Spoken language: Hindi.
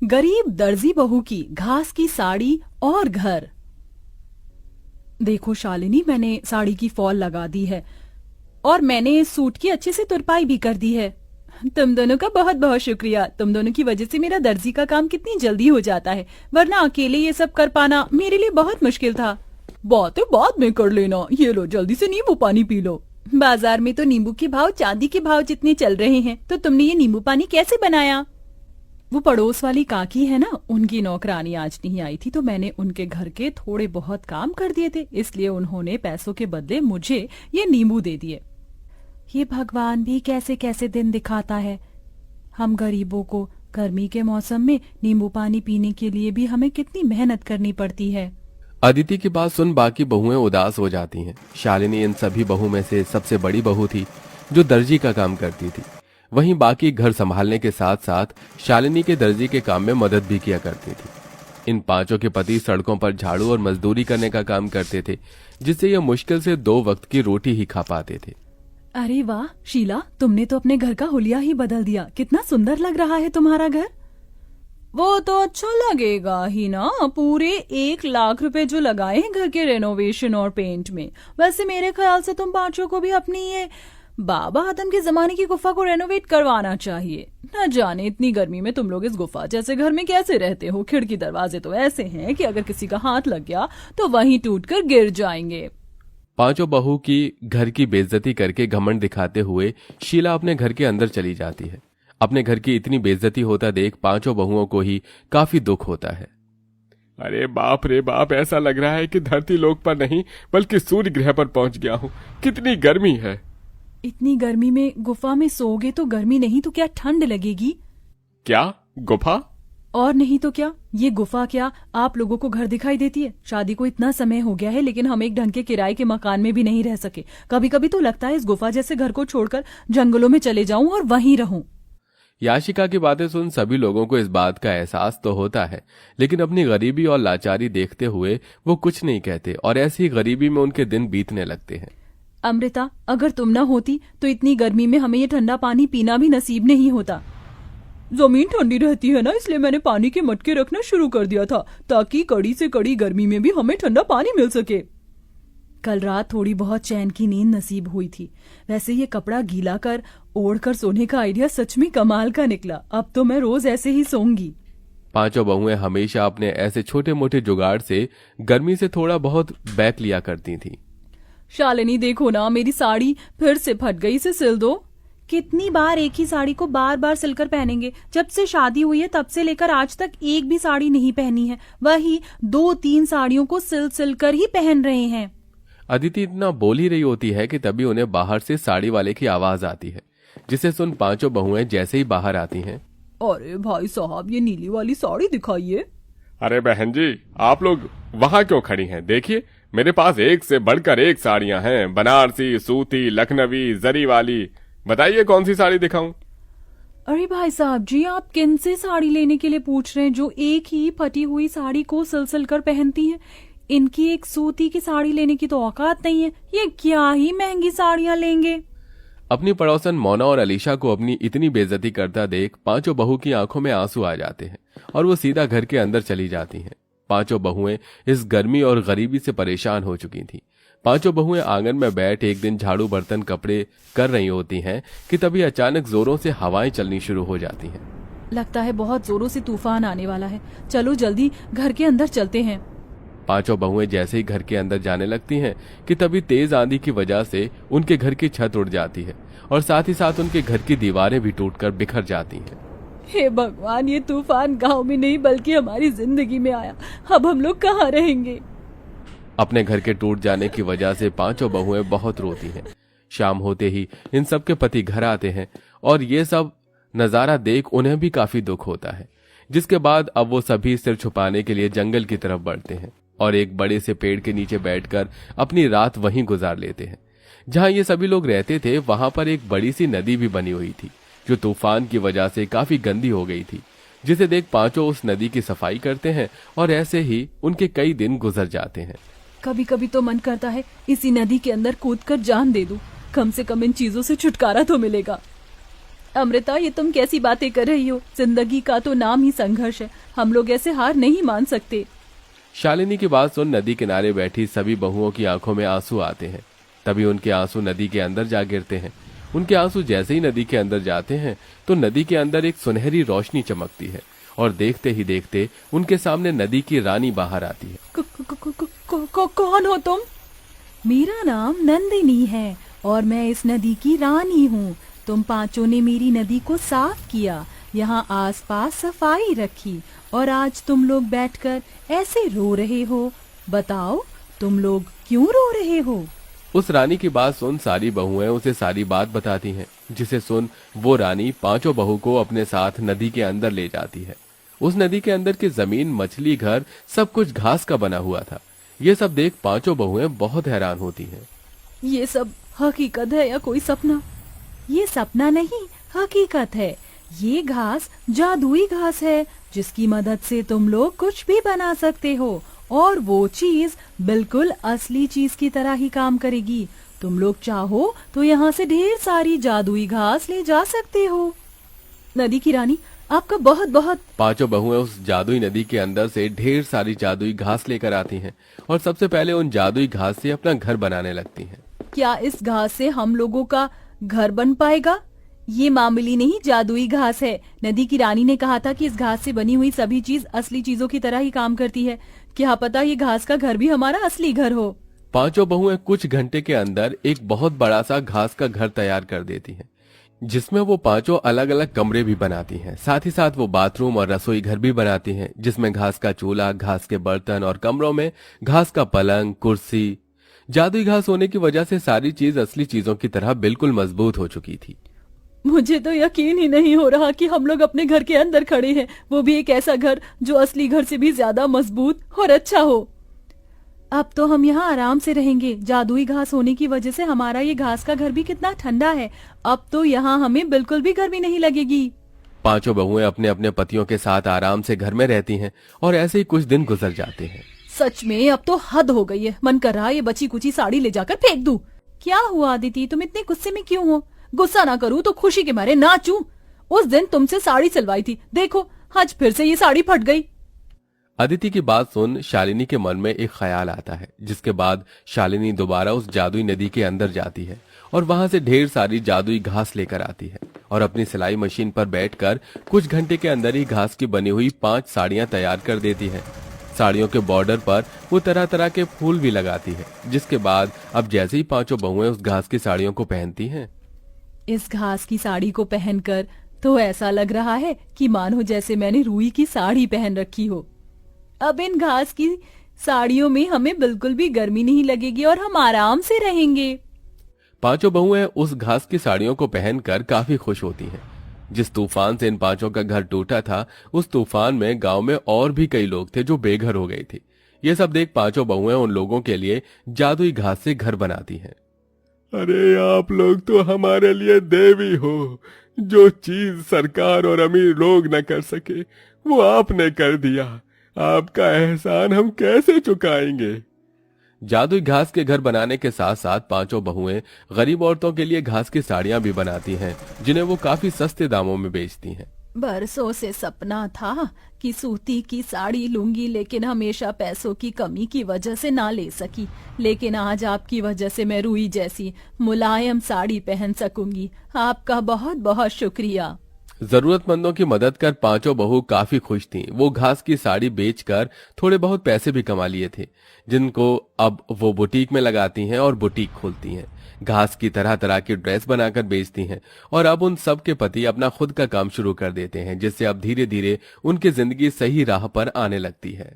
गरीब दर्जी बहू की घास की साड़ी और घर। देखो शालिनी, मैंने साड़ी की फॉल लगा दी है और मैंने सूट की अच्छे से तुरपाई भी कर दी है। तुम दोनों का बहुत बहुत शुक्रिया। तुम दोनों की वजह से मेरा दर्जी का काम कितनी जल्दी हो जाता है, वरना अकेले ये सब कर पाना मेरे लिए बहुत मुश्किल था। बातें बाद में कर लेना, ये लो जल्दी से नींबू पानी पी लो। बाजार में तो नींबू के भाव चांदी के भाव जितने चल रहे हैं, तो तुमने ये नींबू पानी कैसे बनाया? वो पड़ोस वाली काकी है ना, उनकी नौकरानी आज नहीं आई थी, तो मैंने उनके घर के थोड़े बहुत काम कर दिए थे, इसलिए उन्होंने पैसों के बदले मुझे ये नींबू दे दिए। ये भगवान भी कैसे कैसे दिन दिखाता है। हम गरीबों को गर्मी के मौसम में नींबू पानी पीने के लिए भी हमें कितनी मेहनत करनी पड़ती है। अदिति की बात सुन बाकी बहुएं उदास हो जाती हैं। शालिनी इन सभी बहू में से सबसे बड़ी बहू थी जो दर्जी का काम करती थी। वहीं बाकी घर संभालने के साथ साथ शालिनी के दर्जी के काम में मदद भी किया करती थी। इन पांचों के पति सड़कों पर झाड़ू और मजदूरी करने का काम करते थे, जिससे ये मुश्किल से 2 वक्त की रोटी ही खा पाते थे। अरे वाह शीला, तुमने तो अपने घर का हुलिया ही बदल दिया। कितना सुंदर लग रहा है तुम्हारा घर। वो तो अच्छा लगेगा ही ना, पूरे 1 लाख रुपए जो लगाए हैं घर के रेनोवेशन और पेंट में। वैसे मेरे ख्याल से तुम पांचों को भी अपनी ये बाबा आदम के जमाने की गुफा को रेनोवेट करवाना चाहिए। न जाने इतनी गर्मी में तुम लोग इस गुफा जैसे घर में कैसे रहते हो। खिड़की दरवाजे तो ऐसे हैं कि अगर किसी का हाथ लग गया तो वहीं टूटकर गिर जाएंगे। पांचों बहू की घर की बेइज्जती करके घमंड दिखाते हुए शीला अपने घर के अंदर चली जाती है। अपने घर की इतनी बेइज्जती होता देख पांचों बहुओं को ही काफी दुख होता है। अरे बाप रे बाप, ऐसा लग रहा है कि धरती लोक पर नहीं बल्कि सूर्य ग्रह पर पहुंच गया हूँ। कितनी गर्मी है। इतनी गर्मी में गुफा में सोओगे तो गर्मी नहीं तो क्या ठंड लगेगी? क्या गुफा? और नहीं तो क्या, ये गुफा क्या आप लोगों को घर दिखाई देती है? शादी को इतना समय हो गया है लेकिन हम एक ढंग के किराए के मकान में भी नहीं रह सके। कभी कभी तो लगता है इस गुफा जैसे घर को छोड़कर जंगलों में चले जाऊं और वहीं रहूं। याशिका की बातें सुन सभी लोगों को इस बात का एहसास तो होता है, लेकिन अपनी गरीबी और लाचारी देखते हुए वो कुछ नहीं कहते और ऐसी ही गरीबी में उनके दिन बीतने लगते हैं। अमृता, अगर तुम न होती तो इतनी गर्मी में हमें ये ठंडा पानी पीना भी नसीब नहीं होता। जमीन ठंडी रहती है ना, इसलिए मैंने पानी के मटके रखना शुरू कर दिया था ताकि कड़ी से कड़ी गर्मी में भी हमें ठंडा पानी मिल सके। कल रात थोड़ी बहुत चैन की नींद नसीब हुई थी। वैसे ये कपड़ा गीला कर ओढ़ कर सोने का आइडिया सच में कमाल का निकला। अब तो मैं रोज ऐसे ही सोऊंगी। पांचों बहुएं हमेशा अपने ऐसे छोटे मोटे जुगाड़ से गर्मी से थोड़ा बहुत बैक लिया करती थीं। शालिनी देखो ना, मेरी साड़ी फिर से फट गई, इसे सिल दो। कितनी बार एक ही साड़ी को बार बार सिलकर पहनेंगे? जब से शादी हुई है तब से लेकर आज तक एक भी साड़ी नहीं पहनी है। वही 2-3 साड़ियों को सिल कर ही पहन रहे हैं। अदिति इतना बोल ही रही होती है कि तभी उन्हें बाहर से साड़ी वाले की आवाज आती है, जिसे सुन पांचों बहुएं जैसे ही बाहर आती हैं। अरे भाई साहब, ये नीली वाली साड़ी दिखाइए। अरे बहन जी, आप लोग वहाँ क्यों खड़ी हैं? देखिए मेरे पास एक से बढ़कर एक साड़ियाँ हैं, बनारसी, सूती, लखनवी, जरी वाली। बताइए कौन सी साड़ी दिखाऊं? अरे भाई साहब जी, आप किन से साड़ी लेने के लिए पूछ रहे हैं जो एक ही फटी हुई साड़ी को सिल कर पहनती हैं? इनकी एक सूती की साड़ी लेने की तो औकात नहीं है। ये क्या ही महंगी साड़ियां लेंगे। अपनी पड़ोसन मोना और अलीशा को अपनी इतनी बेइज्जती करता देख पांचों बहू की आंखों में आंसू आ जाते हैं और वो सीधा घर के अंदर चली जाती हैं। पांचों बहुएं इस गर्मी और गरीबी से परेशान हो चुकी थीं। पांचों बहुएं आंगन में बैठ एक दिन झाड़ू बर्तन कपड़े कर रही होती हैं कि तभी अचानक जोरों से हवाएं चलनी शुरू हो जाती हैं। लगता है बहुत जोरों से तूफान आने वाला है। चलो जल्दी घर के अंदर चलते हैं। पांचों बहुएं जैसे ही घर के अंदर जाने लगती हैं कि तभी तेज आंधी की वजह से उनके घर की छत उड़ जाती है और साथ ही साथ उनके घर की दीवारें भी टूटकर बिखर जाती हैं। हे भगवान, ये तूफान गांव में नहीं बल्कि हमारी जिंदगी में आया। अब हम लोग कहाँ रहेंगे? अपने घर के टूट जाने की वजह से पांचों बहुएं बहुत रोती हैं। शाम होते ही इन सब के पति घर आते हैं और ये सब नजारा देख उन्हें भी काफी दुख होता है, जिसके बाद अब वो सभी सिर छुपाने के लिए जंगल की तरफ बढ़ते हैं और एक बड़े से पेड़ के नीचे बैठकर अपनी रात वहीं गुजार लेते हैं। जहां ये सभी लोग रहते थे वहां पर एक बड़ी सी नदी भी बनी हुई थी जो तूफान की वजह से काफी गंदी हो गई थी, जिसे देख पांचों उस नदी की सफाई करते हैं और ऐसे ही उनके कई दिन गुजर जाते हैं। कभी कभी तो मन करता है इसी नदी के अंदर कूदकर जान दे दूं, कम से कम इन चीजों से छुटकारा तो मिलेगा। अमृता, ये तुम कैसी बातें कर रही हो? जिंदगी का तो नाम ही संघर्ष है, हम लोग ऐसे हार नहीं मान सकते। शालिनी की बात सुन नदी किनारे बैठी सभी बहुओं की आंखों में आंसू आते हैं। तभी उनके आंसू नदी के अंदर जा गिरते हैं। उनके आंसू जैसे ही नदी के अंदर जाते हैं तो नदी के अंदर एक सुनहरी रोशनी चमकती है और देखते ही देखते उनके सामने नदी की रानी बाहर आती है। कौन हो तुम? मेरा नाम नंदिनी है और मैं इस नदी की रानी हूँ। तुम पांचों ने मेरी नदी को साफ किया, यहाँ आसपास सफाई रखी और आज तुम लोग बैठकर ऐसे रो रहे हो। बताओ, तुम लोग क्यों रो रहे हो? उस रानी की बात सुन सारी बहुएं उसे सारी बात बताती हैं, जिसे सुन वो रानी पांचों बहू को अपने साथ नदी के अंदर ले जाती है। उस नदी के अंदर की जमीन, मछली, घर सब कुछ घास का बना हुआ था। ये सब देख पांचों बहुएं बहुत हैरान होती हैं। ये सब हकीकत है या कोई सपना? ये सपना नहीं, हकीकत है। ये घास जादुई घास है जिसकी मदद से तुम लोग कुछ भी बना सकते हो और वो चीज बिल्कुल असली चीज की तरह ही काम करेगी। तुम लोग चाहो तो यहाँ से ढेर सारी जादुई घास ले जा सकते हो। नदी की रानी, आपका बहुत बहुत। पांचों बहुएं उस जादुई नदी के अंदर से ढेर सारी जादुई घास लेकर आती हैं और सबसे पहले उन जादुई घास से अपना घर बनाने लगती हैं। क्या इस घास से हम लोगों का घर बन पाएगा? ये मामूली नहीं, जादुई घास है। नदी की रानी ने कहा था कि इस घास से बनी हुई सभी चीज असली चीजों की तरह ही काम करती है। क्या पता ये घास का घर भी हमारा असली घर हो। पांचों बहुएं कुछ घंटे के अंदर एक बहुत बड़ा सा घास का घर तैयार कर देती हैं, जिसमें वो पांचों अलग अलग कमरे भी बनाती हैं। साथ ही साथ वो बाथरूम और रसोई घर भी बनाती हैं, जिसमें घास का चूल्हा, घास के बर्तन और कमरों में घास का पलंग, कुर्सी। जादुई घास होने की वजह से सारी चीज असली चीजों की तरह बिल्कुल मजबूत हो चुकी थी। मुझे तो यकीन ही नहीं हो रहा कि हम लोग अपने घर के अंदर खड़े हैं, वो भी एक ऐसा घर जो असली घर से भी ज्यादा मजबूत और अच्छा हो। अब तो हम यहाँ आराम से रहेंगे। जादुई घास होने की वजह से हमारा ये घास का घर भी कितना ठंडा है। अब तो यहाँ हमें बिल्कुल भी गर्मी नहीं लगेगी। पांचों बहुएं अपने अपने पतियों के साथ आराम से घर में रहती हैं और ऐसे ही कुछ दिन गुजर जाते हैं। सच में अब तो हद हो गई है। मन कर रहा है ये बची कुची साड़ी ले जाकर फेंक दूं। क्या हुआ अदिति, तुम इतने गुस्से में क्यों हो? गुस्सा ना करूं तो खुशी के मारे नाचूं। उस दिन तुमसे साड़ी सिलवाई थी, देखो आज फिर से ये साड़ी फट गई। अदिति की बात सुन शालिनी के मन में एक ख्याल आता है, जिसके बाद शालिनी दोबारा उस जादुई नदी के अंदर जाती है और वहां से ढेर सारी जादुई घास लेकर आती है और अपनी सिलाई मशीन पर बैठकर कुछ घंटे के अंदर ही घास की बनी हुई 5 साड़ियां तैयार कर देती है। साड़ियों के बॉर्डर पर वो तरह तरह के फूल भी लगाती है, जिसके बाद अब जैसे ही पांचों बहुएं उस घास की साड़ियों को पहनती हैं, इस घास की साड़ी को पहनकर तो ऐसा लग रहा है कि मानो जैसे मैंने रुई की साड़ी पहन रखी हो। अब इन घास की साड़ियों में हमें बिल्कुल भी गर्मी नहीं लगेगी और हम आराम से रहेंगे। पांचों बहुएं उस घास की साड़ियों को पहनकर काफी खुश होती हैं। जिस तूफान से इन पांचों का घर टूटा था, उस तूफान में गांव में और भी कई लोग थे जो बेघर हो गए थे। ये सब देख पांचों बहुएं उन लोगों के लिए जादुई घास से घर बनाती हैं। अरे आप लोग तो हमारे लिए देवी हो। जो चीज सरकार और अमीर लोग न कर सके वो आपने कर दिया। आपका एहसान हम कैसे चुकाएंगे। जादुई घास के घर बनाने के साथ साथ पांचों बहुएं गरीब औरतों के लिए घास की साड़ियां भी बनाती हैं, जिन्हें वो काफी सस्ते दामों में बेचती हैं। बरसों से सपना था कि सूती की साड़ी लूंगी, लेकिन हमेशा पैसों की कमी की वजह से ना ले सकी। लेकिन आज आपकी वजह से मैं रुई जैसी मुलायम साड़ी पहन सकूंगी। आपका बहुत बहुत शुक्रिया। जरूरतमंदों की मदद कर पांचों बहू काफी खुश थीं। वो घास की साड़ी बेचकर थोड़े बहुत पैसे भी कमा लिए थे, जिनको अब वो बुटीक में लगाती हैं और बुटीक खोलती हैं। घास की तरह तरह की ड्रेस बनाकर बेचती हैं और अब उन सब के पति अपना खुद का काम शुरू कर देते हैं, जिससे अब धीरे धीरे उनकी जिंदगी सही राह पर आने लगती है।